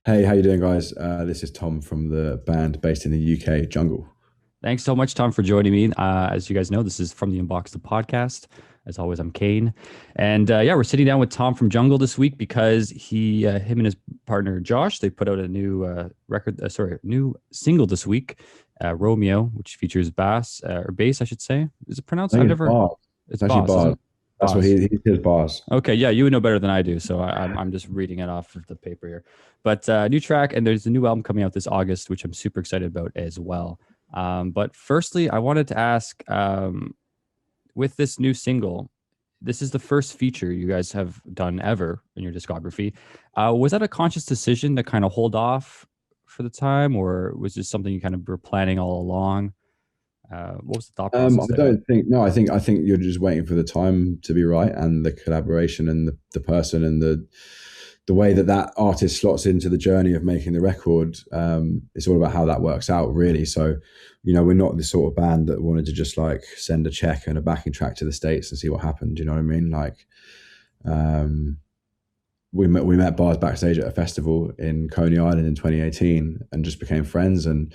Hey, how you doing, guys? This is Tom from the band based in the UK, Jungle. Thanks so much, Tom, for joining me. As you guys know, this is from the Unbox the podcast. As always, I'm Kane, and yeah, we're sitting down with Tom from Jungle this week because him and his partner Josh, they put out a new new single this week, Romeo, which features bass, I should say. Is it pronounced? I I've think it's never. bars. It's It's actually Boss, isn't bars. it? That's what Boss. he did bars. Okay, yeah, you would know better than I do, so I'm just reading it off of the paper here. But new track, and there's a new album coming out this August, which I'm super excited about as well. But firstly, I wanted to ask, with this new single, this is the first feature you guys have done ever in your discography. Was that a conscious decision to kind of hold off for the time, or was this something you kind of were planning all along? What was the thought process I there? don't think no. I think you're just waiting for the time to be right and the collaboration and the person and the way that that artist slots into the journey of making the record. It's all about how that works out, really. So, we're not the sort of band that wanted to just like send a check and a backing track to the States and see what happened. Do you know what I mean? Like, um, we met Bars backstage at a festival in Coney Island in 2018 and just became friends. And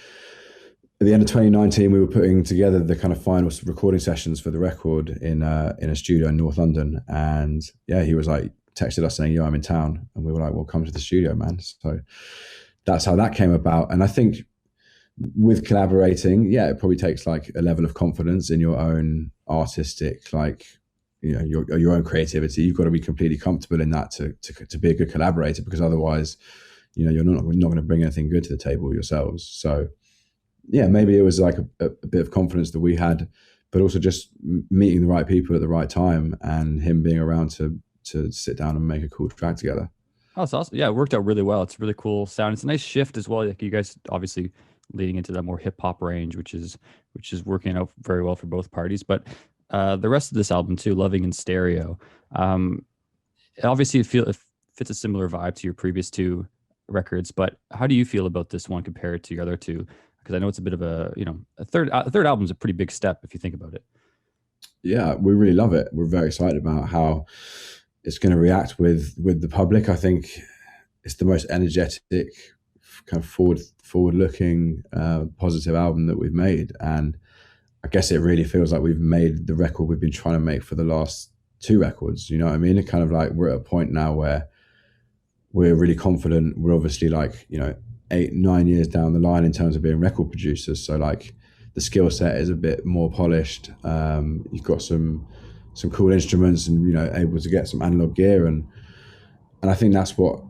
at the end of 2019, we were putting together the kind of final recording sessions for the record in a studio in North London. And yeah, he was like texted us saying, "Yo, I'm in town," and we were like, "Well, come to the studio, man." So that's how that came about. And I think with collaborating, yeah, it probably takes like a level of confidence in your own artistic, like your own creativity. You've got to be completely comfortable in that to be a good collaborator, because otherwise, you're not going to bring anything good to the table yourselves. So yeah, maybe it was like a bit of confidence that we had, but also just meeting the right people at the right time and him being around to sit down and make a cool track together. Oh, it's awesome. Yeah, it worked out really well. It's a really cool sound. It's a nice shift as well. Like you guys obviously leading into that more hip hop range, which is working out very well for both parties. But the rest of this album too, Loving in Stereo, um, obviously it fits a similar vibe to your previous two records. But how do you feel about this one compared to your other two? Because I know it's a bit of a third album is a pretty big step if you think about it. Yeah, we really love it. We're very excited about how it's going to react with the public. I think it's the most energetic, kind of forward looking, positive album that we've made, and I guess it really feels like we've made the record we've been trying to make for the last two records. You know what I mean? It kind of like we're at a point now where we're really confident. We're obviously like 8, 9 years down the line in terms of being record producers. So like the skill set is a bit more polished. You've got some cool instruments and able to get some analog gear, and I think that's where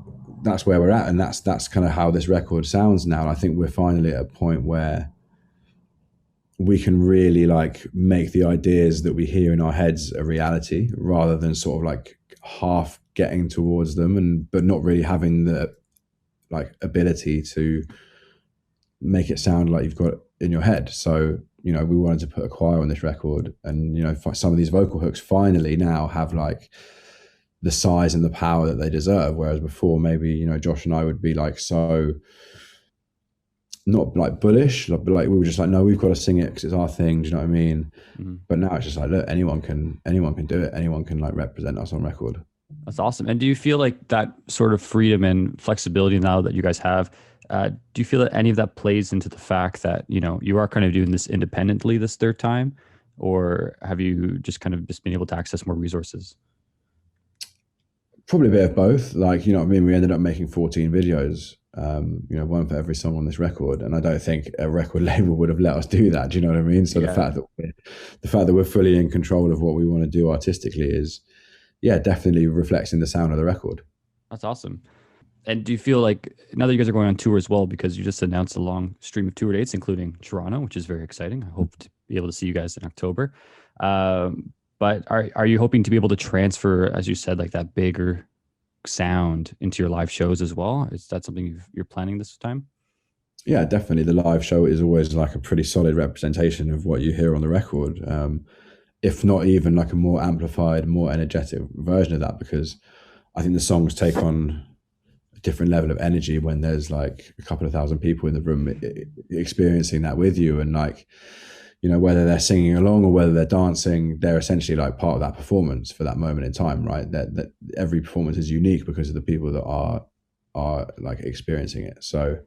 we're at, and that's kind of how this record sounds now. And I think we're finally at a point where we can really like make the ideas that we hear in our heads a reality, rather than sort of like half getting towards them and but not really having the like ability to make it sound like you've got it in your head. So we wanted to put a choir on this record, and some of these vocal hooks finally now have like the size and the power that they deserve, whereas before maybe Josh and I would be like so not like bullish, but like we were just like, no, we've got to sing it because it's our thing. Do you know what I mean? Mhm. But now it's just like, look, anyone can do it. Anyone can like represent us on record. That's awesome. And do you feel like that sort of freedom and flexibility now that you guys have, do you feel that any of that plays into the fact that, you are kind of doing this independently this third time? Or have you just kind of just been able to access more resources? Probably a bit of both. Like, you know what I mean? We ended up making 14 videos, one for every song on this record. And I don't think a record label would have let us do that. Do you know what I mean? So the Yeah, fact that we're fully in control of what we want to do artistically is, yeah, definitely reflects in the sound of the record. that's awesome. And do you feel like now that you guys are going on tour as well, because you just announced a long stream of tour dates, including Toronto, which is very exciting. I hope to be able to see you guys in October. But are you hoping to be able to transfer, as you said, like that bigger sound into your live shows as well? Is that something you're planning this time? Yeah, definitely. The live show is always like a pretty solid representation of what you hear on the record, if not even like a more amplified, more energetic version of that, because I think the songs take on a different level of energy when there's like a couple of thousand people in the room experiencing that with you. And like, whether they're singing along or whether they're dancing, they're essentially like part of that performance for that moment in time, right? That every performance is unique because of the people that are are like experiencing it. So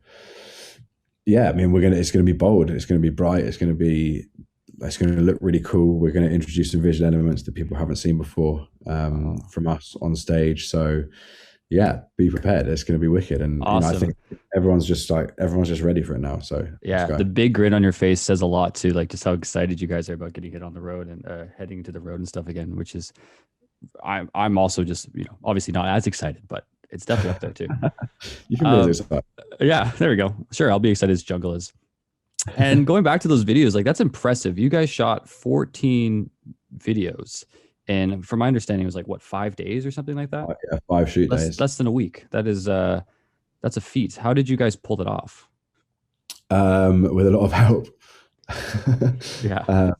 yeah, I mean, it's going to be bold, it's going to be bright, it's going to look really cool. We're going to introduce some visual elements that people haven't seen before from us on stage. So yeah, be prepared. It's going to be wicked, and you know, I Awesome. think everyone's just ready for it now. So let's Yeah, go. the big grin on your face says a lot too, like just how excited you guys are about getting it on the road and heading to the road and stuff again, which is I'm also just, obviously not as excited, but it's definitely up there too. You can be as Um, excited. yeah, there we go. Sure, I'll be excited as Jungle is. And going back to those videos, like that's impressive. You guys shot 14 videos, and from my understanding, it was like what 5 days or something like that. Yeah, 5 shoot days. Less than a week. That's a feat. How did you guys pull it off? With a lot of help. Yeah.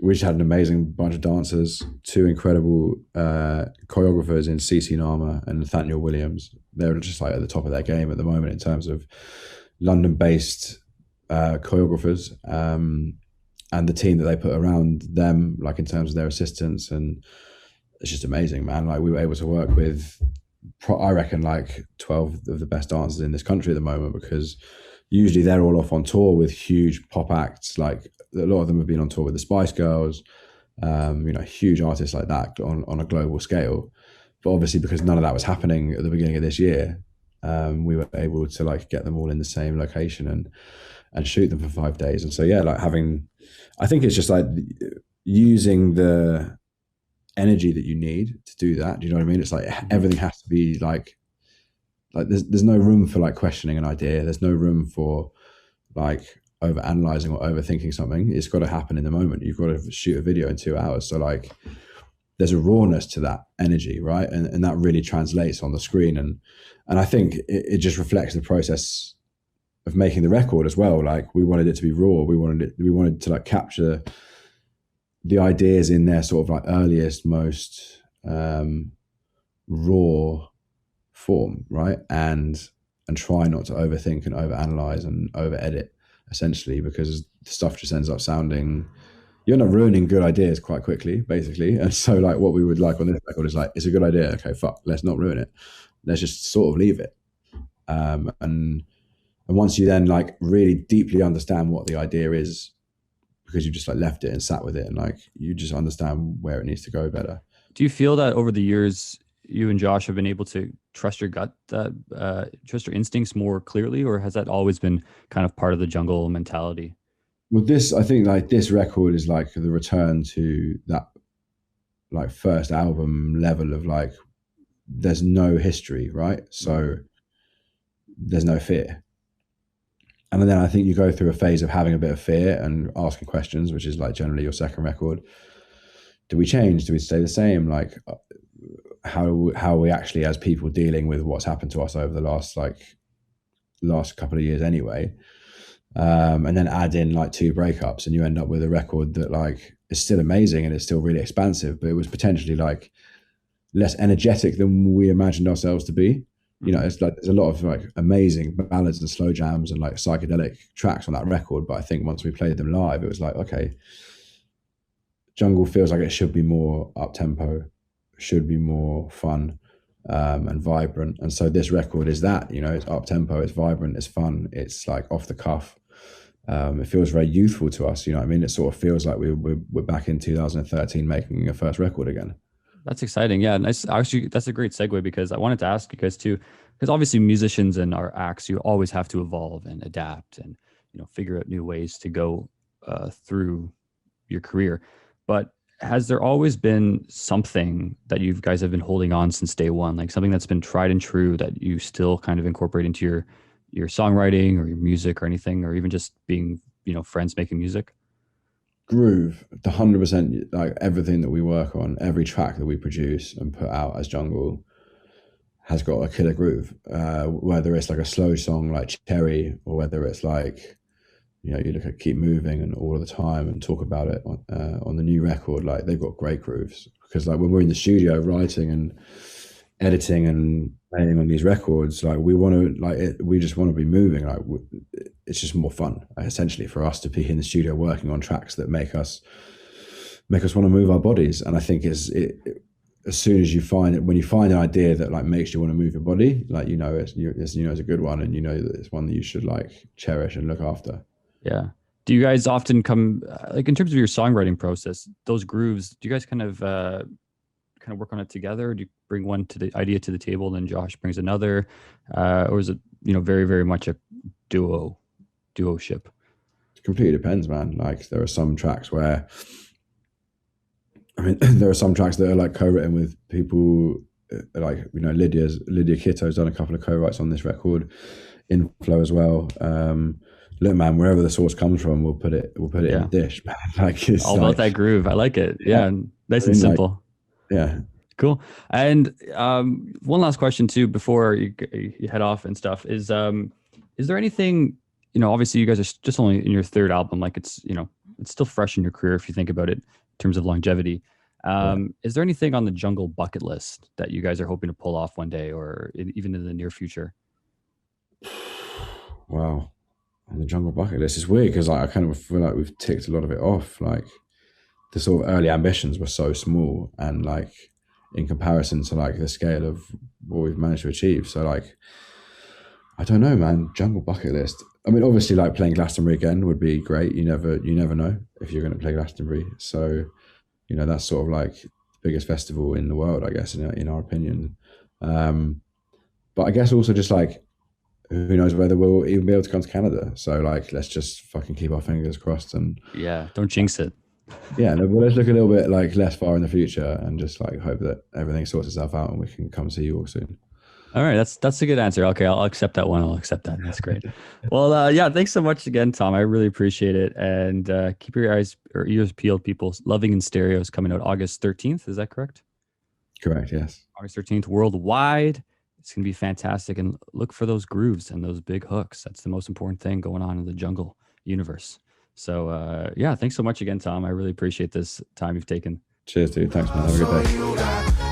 We just had an amazing bunch of dancers, two incredible choreographers in CC Nama and Nathaniel Williams. They're just like at the top of their game at the moment in terms of London-based choreographers, and the team that they put around them, like in terms of their assistants, and it's just amazing, man. Like we were able to work with, I reckon, like 12 of the best dancers in this country at the moment, because usually they're all off on tour with huge pop acts. Like a lot of them have been on tour with the Spice Girls, huge artists like that on a global scale. But obviously, because none of that was happening at the beginning of this year, we were able to like get them all in the same location and shoot them for 5 days. And so yeah, like I think it's just like using the energy that you need to do that. Do you know what I mean? It's like everything has to be like there's no room for like questioning an idea. There's no room for like over analyzing or overthinking something. It's got to happen in the moment. You've got to shoot a video in 2 hours. So like there's a rawness to that energy, right? And that really translates on the screen. And I think it just reflects the process of making the record as well. Like we wanted it to be raw. We wanted to like capture the ideas in their sort of like earliest, most raw form, right? And try not to overthink and overanalyze and over edit, essentially, because the stuff just ends up sounding, you end up ruining good ideas quite quickly, basically. And so like what we would like on this record is like, it's a good idea, okay, fuck, let's not ruin it, let's just sort of leave it. And once you then like really deeply understand what the idea is, because you just like left it and sat with it, and like you just understand where it needs to go better. Do you feel that over the years you and Josh have been able to trust your gut, trust your instincts more clearly, or has that always been kind of part of the Jungle mentality? Well, I think like this record is like the return to that like first album level of like, there's no history, right? So there's no fear. And then I think you go through a phase of having a bit of fear and asking questions, which is like generally your second record. Do we change? Do we stay the same? Like how are we actually as people dealing with what's happened to us over the last couple of years anyway? And then add in like 2 breakups, and you end up with a record that like is still amazing and it's still really expansive, but it was potentially like less energetic than we imagined ourselves to be. You know, it's like there's a lot of like amazing ballads and slow jams and like psychedelic tracks on that record, but I think once we played them live, it was like, okay, Jungle feels like it should be more up tempo, should be more fun and vibrant. And so this record is that, you know, it's up tempo, it's vibrant, it's fun, it's like off the cuff. It feels very youthful to us, you know what I mean? It sort of feels like we're back in 2013 making a first record again. That's exciting. Yeah, nice. Actually, that's a great segue, because I wanted to ask you guys too, because obviously musicians and our acts, you always have to evolve and adapt and figure out new ways to go through your career. But has there always been something that you guys have been holding on since day one, like something that's been tried and true that you still kind of incorporate into your songwriting or your music or anything, or even just being friends making music? Groove, the 100%, like everything that we work on, every track that we produce and put out as Jungle has got a killer groove. Whether it's like a slow song like Cherry, or whether it's like, you look at Keep Moving and All of the Time and Talk About It on the new record, like they've got great grooves. Because like when we're in the studio writing and editing and playing on these records, like we just want to be moving. Like it's just more fun, essentially, for us to be in the studio working on tracks that make us want to move our bodies. And I think as soon as you find it, when you find an idea that like makes you want to move your body, like it's a good one, and you know that it's one that you should like cherish and look after. Yeah. Do you guys often come like in terms of your songwriting process, those grooves, do you guys kind of work on it together? Do you bring one to the idea to the table, and then Josh brings another, or is it very very much a duo ship? It completely depends, man. Like there are some tracks where, I mean, there are some tracks that are like co-written with people like Lydia Kitto's done a couple of co-writes on this record, Inflow as well. Look, man, wherever the source comes from, we'll put it in Yeah, the dish, man. Like it's all like, about that groove. I like it. yeah, Yeah, nice I and mean, like, simple. yeah. Cool. And one last question too before you head off and stuff is there anything, obviously you guys are just only in your third album, like it's still fresh in your career if you think about it in terms of longevity. Right. Is there anything on the Jungle bucket list that you guys are hoping to pull off one day or even in the near future? Wow. On the Jungle bucket list, it's weird because like, I kind of feel like we've ticked a lot of it off. Like the sort of early ambitions were so small, and like in comparison to like the scale of what we've managed to achieve. So like, I don't know, man. Jungle bucket list. I mean, obviously, like playing Glastonbury again would be great. You never know if you're going to play Glastonbury. So that's sort of like the biggest festival in the world, I guess, in our opinion. Um, but I guess also just like who knows whether we'll even be able to come to Canada. So like, let's just fucking keep our fingers crossed and Yeah, don't jinx it. yeah, no, but let's look a little bit like less far in the future and just like hope that everything sorts itself out and we can come see you all soon. All right, that's a good answer. Okay, I'll accept that one. I'll accept that. That's great. Well, yeah, thanks so much again, Tom. I really appreciate it. And keep your eyes or ears peeled, people. Loving in Stereo is coming out August 13th. Is that correct? Correct. Yes. August 13th, worldwide. It's going to be fantastic. And look for those grooves and those big hooks. That's the most important thing going on in the jungle universe. So, yeah, thanks so much again, Tom. I really appreciate this time you've taken. Cheers, dude. Thanks, man. Have a good day.